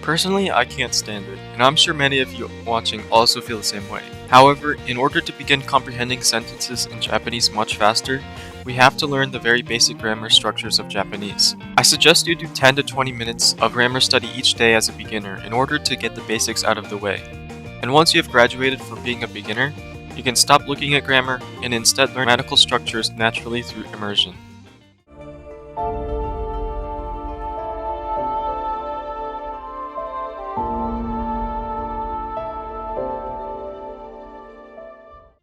Personally, I can't stand it, and I'm sure many of you watching also feel the same way. However, in order to begin comprehending sentences in Japanese much faster, we have to learn the very basic grammar structures of Japanese. I suggest you do 10 to 20 minutes of grammar study each day as a beginner in order to get the basics out of the way. And once you have graduated from being a beginner, you can stop looking at grammar and instead learn grammatical structures naturally through immersion.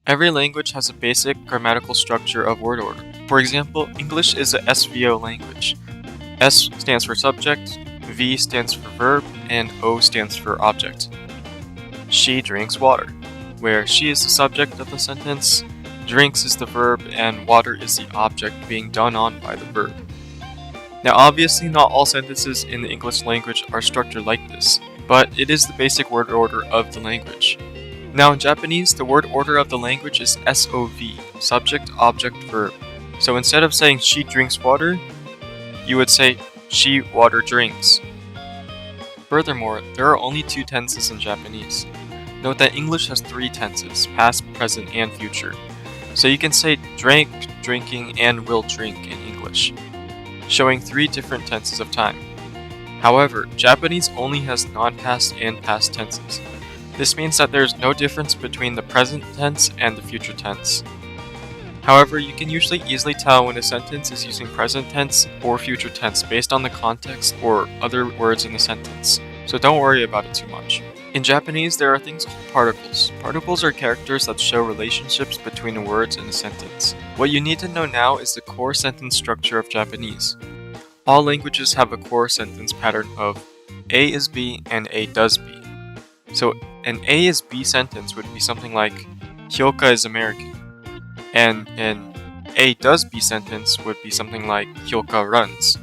Every language has a basic grammatical structure of word order. For example, English is a SVO language. S stands for subject, V stands for verb, and O stands for object. She drinks water, where she is the subject of the sentence, drinks is the verb, and water is the object being done on by the verb. Now obviously not all sentences in the English language are structured like this, but it is the basic word order of the language. Now in Japanese, the word order of the language is SOV, subject, object, verb. So instead of saying she drinks water, you would say she water drinks. Furthermore, there are only two tenses in Japanese. Note that English has three tenses, past, present, and future. So you can say drank, drinking, and will drink in English, showing three different tenses of time. However, Japanese only has non-past and past tenses. This means that there is no difference between the present tense and the future tense. However, you can usually easily tell when a sentence is using present tense or future tense based on the context or other words in the sentence, so don't worry about it too much. In Japanese, there are things called particles. Particles are characters that show relationships between the words in a sentence. What you need to know now is the core sentence structure of Japanese. All languages have a core sentence pattern of A is B and A does B. So an A is B sentence would be something like Hyoka is American, and an A does B sentence would be something like Hyoka runs.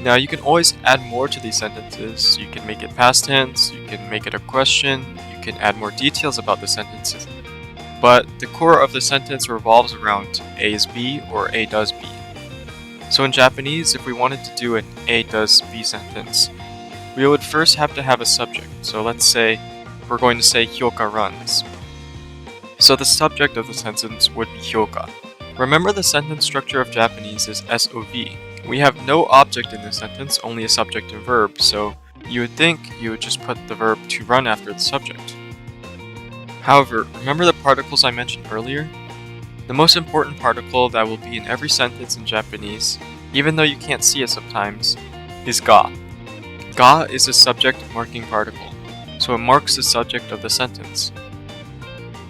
Now you can always add more to these sentences. You can make it past tense, you can make it a question, you can add more details about the sentences. But the core of the sentence revolves around A is B or A does B. So in Japanese, if we wanted to do an A does B sentence, we would first have to have a subject. So let's say we're going to say Hyoka runs. So the subject of the sentence would be Hyoka. Remember, the sentence structure of Japanese is SOV. We have no object in this sentence, only a subject and verb, so you would think you would just put the verb to run after the subject. However, remember the particles I mentioned earlier? The most important particle that will be in every sentence in Japanese, even though you can't see it sometimes, is ga. Ga is a subject marking particle, so it marks the subject of the sentence.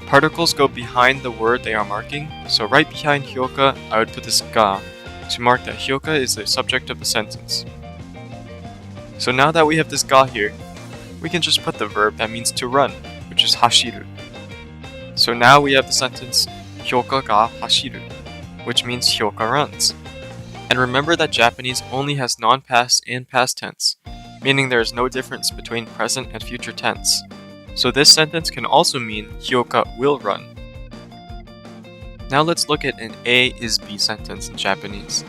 Particles go behind the word they are marking, so right behind Hyoka, I would put this ga to mark that Hyoka is the subject of the sentence. So now that we have this ga here, we can just put the verb that means to run, which is hashiru. So now we have the sentence Hyoka ga hashiru, which means Hyoka runs. And remember that Japanese only has non-past and past tense, meaning there is no difference between present and future tense. So this sentence can also mean Hyoka will run. Now let's look at an A is B sentence in Japanese.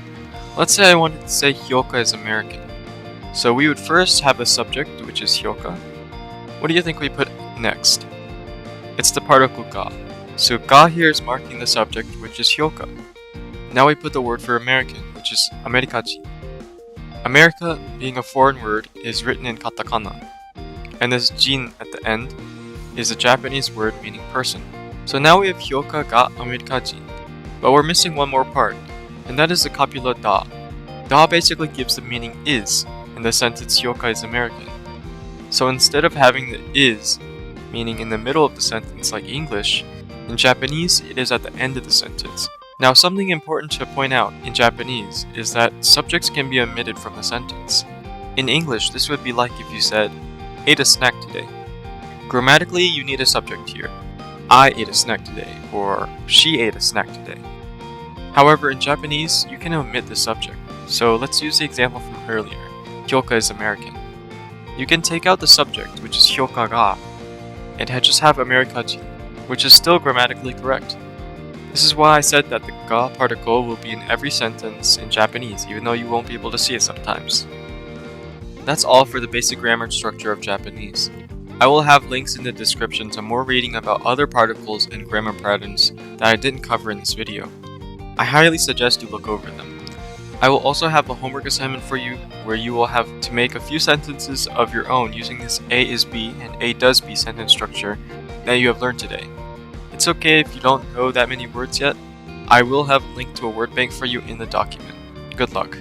Let's say I wanted to say Hyoka is American. So we would first have a subject, which is Hyoka. What do you think we put next? It's the particle ga. So ga here is marking the subject, which is Hyoka. Now we put the word for American, which is Amerikaji. America, being a foreign word, is written in katakana, and this jin at the end is a Japanese word meaning person. So now we have Hyoka ga Amerikajin, but we're missing one more part, and that is the copula da. Da basically gives the meaning is in the sentence Hyoka is American. So instead of having the is meaning in the middle of the sentence like English, in Japanese it is at the end of the sentence. Now, something important to point out in Japanese is that subjects can be omitted from the sentence. In English, this would be like if you said, ate a snack today. Grammatically, you need a subject here. I ate a snack today, or she ate a snack today. However, in Japanese, you can omit the subject. So let's use the example from earlier. Hyoka is American. You can take out the subject, which is Hyoka ga, and just have Amerikaji, which is still grammatically correct. This is why I said that the ga particle will be in every sentence in Japanese, even though you won't be able to see it sometimes. That's all for the basic grammar structure of Japanese. I will have links in the description to more reading about other particles and grammar patterns that I didn't cover in this video. I highly suggest you look over them. I will also have a homework assignment for you where you will have to make a few sentences of your own using this A is B and A does B sentence structure that you have learned today. It's okay if you don't know that many words yet. I will have a link to a word bank for you in the document. Good luck.